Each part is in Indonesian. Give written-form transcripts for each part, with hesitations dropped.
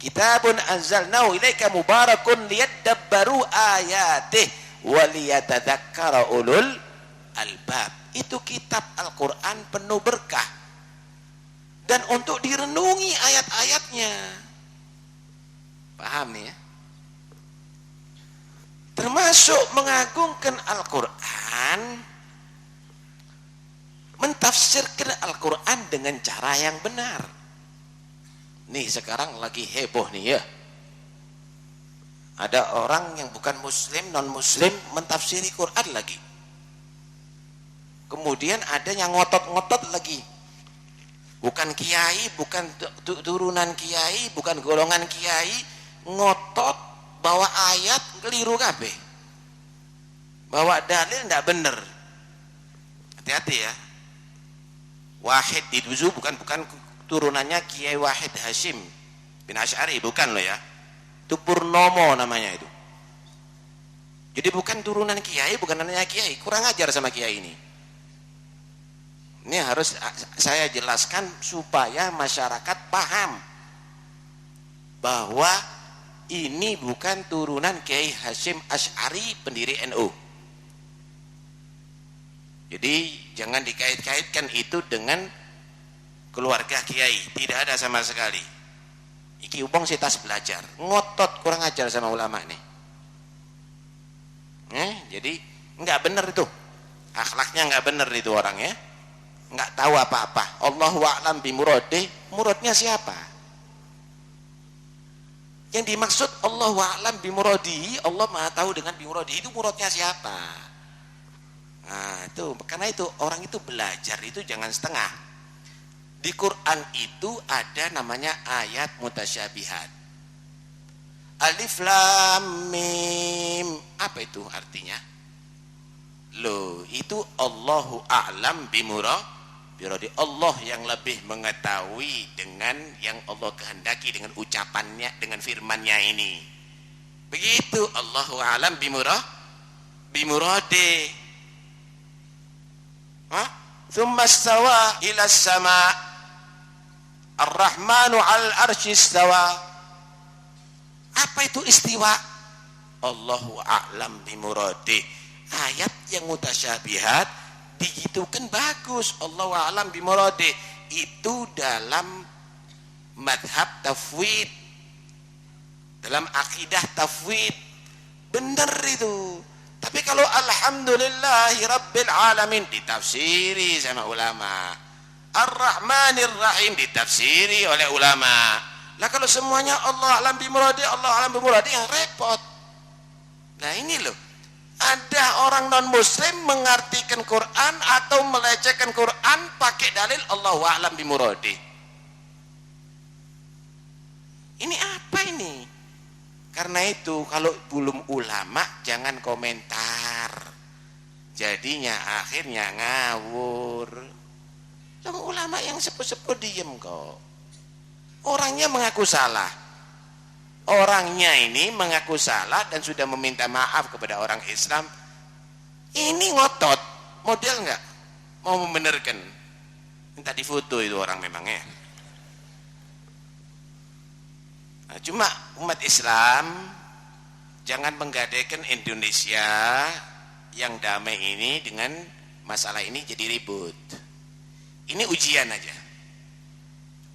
Kitabun anzalnahu ilaika mubarakun liyadabbaru ayatih waliyatadzakkara ulul albab. Itu kitab Al-Quran penuh berkah dan untuk direnungi ayat-ayatnya. Paham nih ya? Termasuk mengagungkan Al-Quran, mentafsirkan Al-Quran dengan cara yang benar. Nih sekarang lagi heboh nih ya, ada orang yang bukan muslim, non muslim mentafsiri Quran lagi. Kemudian ada yang ngotot-ngotot lagi, bukan kiai, bukan turunan kiai, bukan golongan kiai, ngotot bawa ayat keliru kabeh, bawa dalil ndak bener. Hati-hati ya. Wahid itu bukan turunannya Kiai Wahid Hashim bin Asy'ari, bukan loh ya. Itu Purnomo namanya itu. Jadi bukan turunan kiai, bukan anaknya kiai. Kurang ajar sama kiai ini. Ini harus saya jelaskan supaya masyarakat paham bahwa ini bukan turunan Kiai Hashim Asy'ari pendiri NU. Jadi jangan dikait-kaitkan itu dengan keluarga kiai, tidak ada sama sekali. Iki ubong sitas belajar, ngotot kurang ajar sama ulama nih. Jadi nggak bener itu, akhlaknya nggak bener itu orang ya, nggak tahu apa-apa. Allahu a'lam bimuradih, muradnya siapa? Yang dimaksud Allahu a'lam bimuradih, Allah Maha tahu dengan bimuradih, itu muradnya siapa? Nah itu, karena itu orang itu belajar itu jangan setengah. Di Quran itu ada namanya ayat mutasyabihat. Alif lam mim, apa itu artinya? Loh, itu Allahu a'lam bimuradi, Allah yang lebih mengetahui dengan yang Allah kehendaki dengan ucapannya, dengan firmannya ini. Begitu, Allahu a'lam bimuradi. Thumma istawa ila sama Ar-Rahmanu al-arsy istawa. Apa itu istiwa? Allahu a'lam bimuradi. Ayat yang mutasyabihat digitukan bagus, Allahu a'lam bimuradi. Itu dalam madhab tafwid, dalam akidah tafwid, benar itu. Tapi kalau alhamdulillahi rabbil alamin ditafsiri sama ulama, Ar-Rahmanir Rahim ditafsiri oleh ulama. Lah kalau semuanya Allah alam bimuradi, Allah alam bimuradi, yang repot. Nah ini loh, ada orang non muslim mengartikan Quran atau melecehkan Quran pakai dalil Allahu a'lam bimuradi. Ini apa ini? Karena itu kalau belum ulama jangan komentar, jadinya akhirnya ngawur. Sama ulama yang sepuh-sepuh diem kok. Orangnya mengaku salah. Orangnya ini mengaku salah dan sudah meminta maaf kepada orang Islam. Ini ngotot, model nggak? Mau membenarkan? Minta difoto itu orang memangnya. Nah, cuma umat Islam jangan menggadaikan Indonesia yang damai ini dengan masalah ini jadi ribut. Ini ujian aja.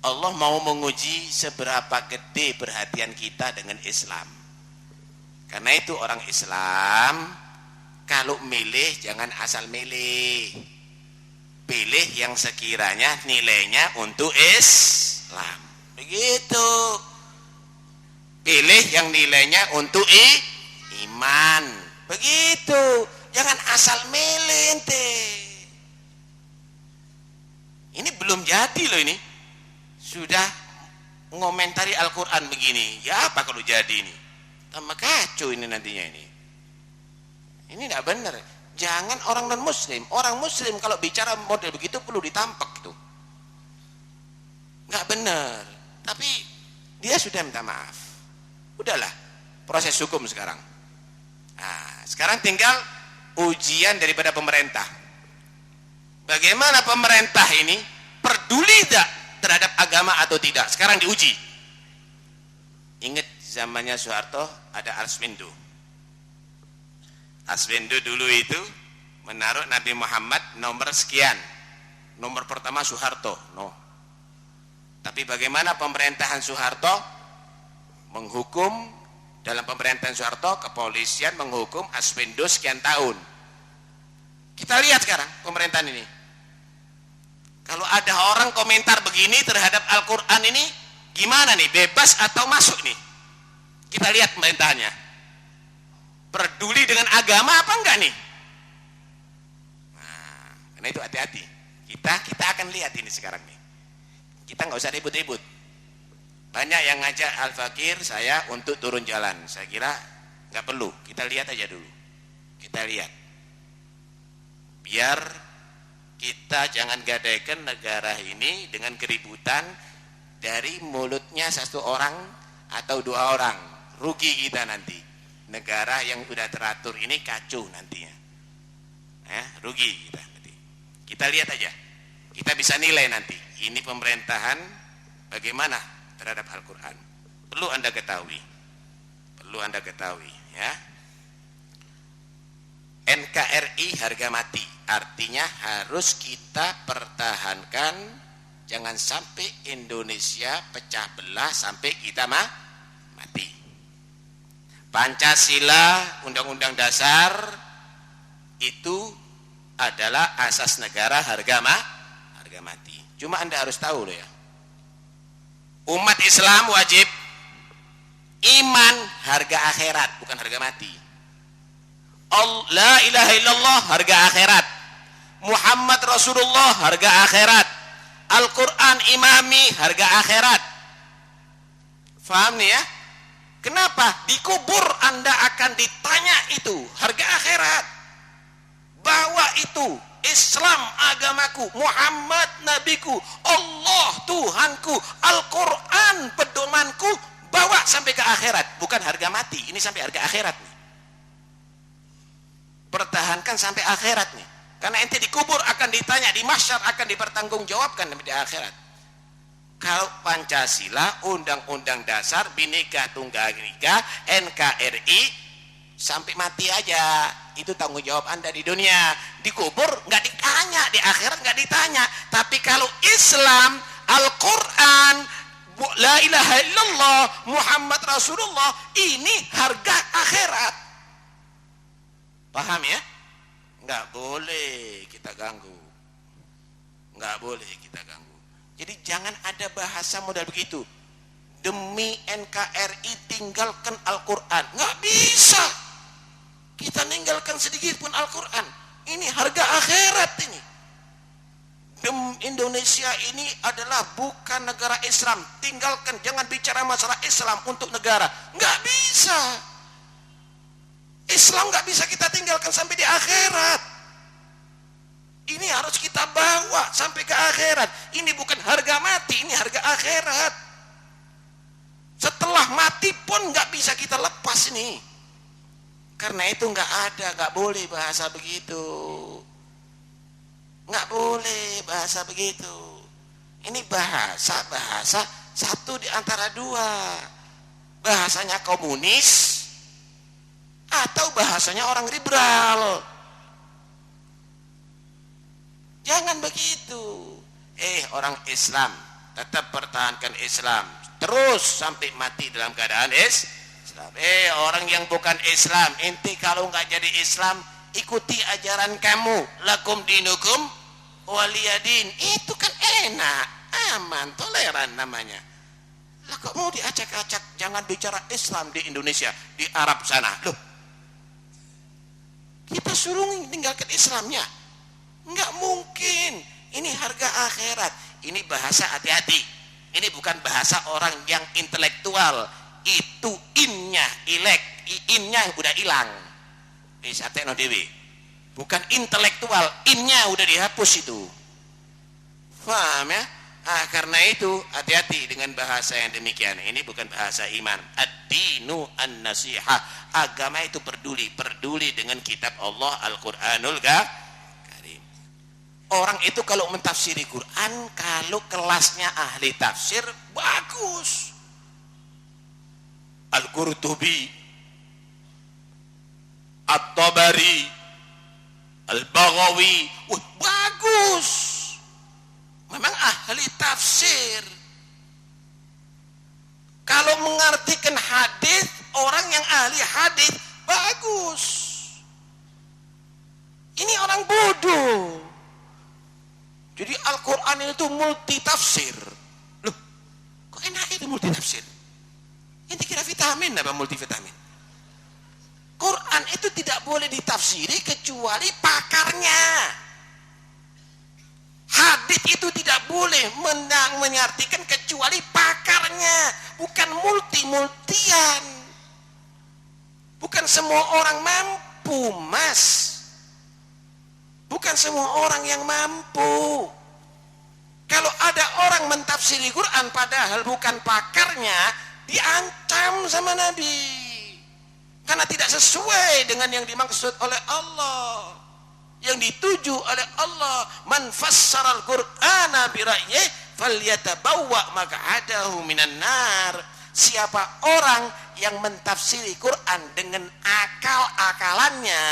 Allah mau menguji seberapa gede perhatian kita dengan Islam. Karena itu orang Islam kalau milih jangan asal milih. Pilih yang sekiranya nilainya untuk Islam. Begitu. Pilih yang nilainya untuk iman. Begitu. Jangan asal milih ente. Ini belum jadi loh ini. Sudah ngomentari Al-Quran begini. Ya apa kalau jadi ini? Tambah kacau ini nantinya ini. Ini tidak benar. Jangan orang non muslim. Orang muslim kalau bicara model begitu perlu ditampak itu. Nggak benar. Tapi dia sudah minta maaf. Udahlah, proses hukum sekarang. Nah, sekarang tinggal ujian daripada pemerintah. Bagaimana pemerintah ini peduli tidak terhadap agama atau tidak? Sekarang diuji. Ingat zamannya Soeharto ada Arswendo. Arswendo dulu itu menaruh Nabi Muhammad nomor sekian. Nomor pertama Soeharto. No. Tapi bagaimana pemerintahan Soeharto menghukum, dalam pemerintahan Soeharto kepolisian menghukum Arswendo sekian tahun. Kita lihat sekarang pemerintahan ini. Kalau ada orang komentar begini terhadap Al-Quran ini, gimana nih, bebas atau masuk nih? Kita lihat pemerintahannya. Peduli dengan agama apa enggak nih? Nah, karena itu hati-hati. Kita akan lihat ini sekarang nih. Kita nggak usah ribut-ribut. Banyak yang ngajak Al-Fakir saya untuk turun jalan. Saya kira nggak perlu. Kita lihat aja dulu. Kita lihat. Biar kita jangan gadaikan negara ini dengan keributan dari mulutnya satu orang atau dua orang. Rugi kita nanti. Negara yang udah teratur ini kacau nantinya. Rugi kita nanti. Kita lihat aja. Kita bisa nilai nanti. Ini pemerintahan bagaimana terhadap Al-Quran. Perlu Anda ketahui. Perlu Anda ketahui. Ya. NKRI harga mati. Artinya harus kita pertahankan. Jangan sampai Indonesia pecah belah sampai kita mati. Pancasila, Undang-Undang Dasar itu adalah asas negara harga mati. Cuma Anda harus tahu loh ya. Umat Islam wajib iman harga akhirat, bukan harga mati. La ilaha illallah harga akhirat. Muhammad Rasulullah harga akhirat. Al-Quran imami harga akhirat. Faham nih ya? Kenapa? Di kubur Anda akan ditanya itu harga akhirat. Bawa itu Islam agamaku, Muhammad nabiku, Allah Tuhanku, Al-Quran pedomanku, bawa sampai ke akhirat. Bukan harga mati, ini sampai harga akhirat nih. Pertahankan sampai akhirat nih. Karena ente di kubur akan ditanya, di mahsyar akan dipertanggungjawabkan di akhirat. Kalau Pancasila, Undang-Undang Dasar, Bhinneka Tunggal Ika, NKRI, sampai mati aja. Itu tanggung jawab Anda di dunia. Di kubur nggak ditanya, di akhirat nggak ditanya. Tapi kalau Islam, Al-Quran, La ilaha illallah, Muhammad Rasulullah, ini harga akhirat. Paham ya? Nggak boleh kita ganggu. Nggak boleh kita ganggu. Jadi jangan ada bahasa modal begitu. Demi NKRI tinggalkan Al-Quran. Nggak bisa. Kita ninggalkan sedikit pun Al-Quran. Ini harga akhirat ini. Indonesia ini adalah bukan negara Islam. Tinggalkan, jangan bicara masalah Islam untuk negara. Nggak bisa. Islam nggak bisa kita tinggalkan sampai di akhirat. Ini harus kita bawa sampai ke akhirat. Ini bukan harga mati, ini harga akhirat. Setelah mati pun nggak bisa kita lepas ini. Karena itu nggak boleh bahasa begitu. Nggak boleh bahasa begitu. Ini bahasa satu di antara dua. Bahasanya komunis atau bahasanya orang liberal. Jangan begitu. Orang Islam tetap pertahankan Islam terus sampai mati dalam keadaan Islam. Orang yang bukan Islam, inti kalau nggak jadi Islam, ikuti ajaran kamu. Lakum dinukum waliyadin. Itu kan enak, aman, toleran namanya. Lah kok mau diacak-acak? Jangan bicara Islam di Indonesia, di Arab sana. Loh, kita suruh tinggalkan Islamnya. Nggak mungkin. Ini harga akhirat. Ini bahasa hati-hati. Ini bukan bahasa orang yang intelektual. Itu innya udah hilang. Satekno dewi. Bukan intelektual, innya udah dihapus itu. Paham ya? Karena itu hati-hati dengan bahasa yang demikian. Ini bukan bahasa iman. Ad-dinu an-nasihah. Agama itu peduli dengan kitab Allah Al-Qur'anul Karim. Orang itu kalau mentafsiri Quran, kalau kelasnya ahli tafsir, bagus. Al-Qurtubi, At-Tabari, Al-Baghawi. Wah, bagus. Memang ahli tafsir. Kalau mengartikan hadis, orang yang ahli hadis bagus. Ini orang bodoh. Jadi Al-Quran itu multi tafsir. Loh, kok enak itu multi tafsir? Ini kira vitamin apa multivitamin? Quran itu tidak boleh ditafsiri kecuali pakarnya. Hadis itu tidak boleh mengartikan kecuali pakarnya, bukan multi-multian. Bukan semua orang mampu, Mas. Bukan semua orang yang mampu. Kalau ada orang mentafsiri Quran padahal bukan pakarnya, diancam sama Nabi. Karena tidak sesuai dengan yang dimaksud oleh Allah. Yang dituju oleh Allah, man fassaral Qur'ana bi ra'yihi falyatabawwa maq'adahu minan nar. Siapa orang yang mentafsiri Quran dengan akal-akalannya,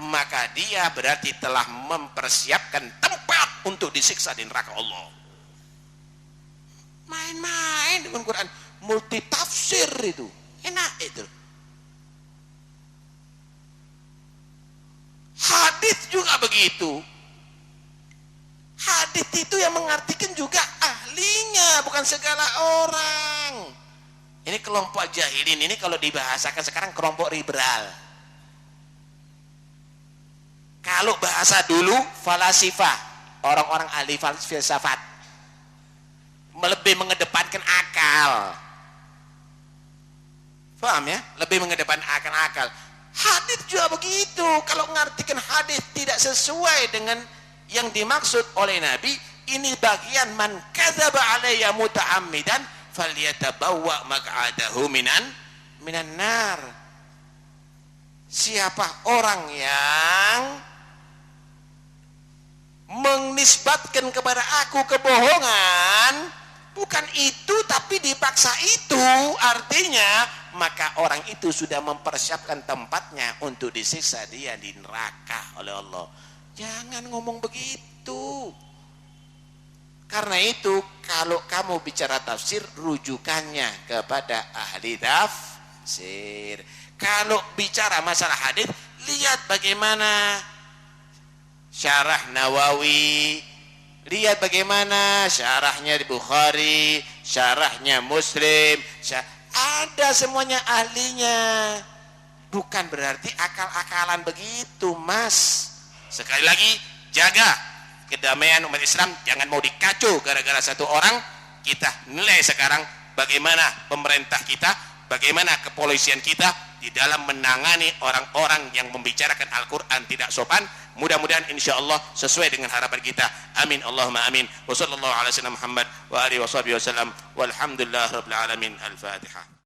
maka dia berarti telah mempersiapkan tempat untuk disiksa di neraka Allah. Main-main dengan Quran, multi tafsir itu. Enak itu. Hadis juga begitu. Hadis itu yang mengartikan juga ahlinya, bukan segala orang. Ini kelompok jahilin ini kalau dibahasakan sekarang kelompok liberal. Kalau bahasa dulu falasifah, orang-orang ahli filsafat, lebih mengedepankan akal. Paham ya? Lebih mengedepankan akal. Hadis juga begitu. Kalau mengartikan hadis tidak sesuai dengan yang dimaksud oleh Nabi, ini bagian man kadzaba alayya muta'ammidan falyatabawwa maq'adahu minan nar. Siapa orang yang menisbatkan kepada aku kebohongan, bukan itu tapi dipaksa itu, artinya maka orang itu sudah mempersiapkan tempatnya untuk disiksa dia di neraka oleh Allah. Jangan ngomong begitu. Karena itu kalau kamu bicara tafsir, rujukannya kepada ahli tafsir. Kalau bicara masalah hadis, lihat bagaimana syarah Nawawi, lihat bagaimana syarahnya di Bukhari, syarahnya Muslim, ada semuanya ahlinya. Bukan berarti akal-akalan begitu, Mas. Sekali lagi, jaga kedamaian umat Islam, jangan mau dikacau gara-gara satu orang. Kita nilai sekarang bagaimana pemerintah kita, bagaimana kepolisian kita di dalam menangani orang-orang yang membicarakan Al-Quran tidak sopan. Mudah-mudahan insyaallah sesuai dengan harapan kita. Amin Allahumma amin. Wa sallallahu ala sayyidina Muhammad wa alihi wa sahbihi wasallam. Walhamdulillah rabbil alamin. Al-Fatihah.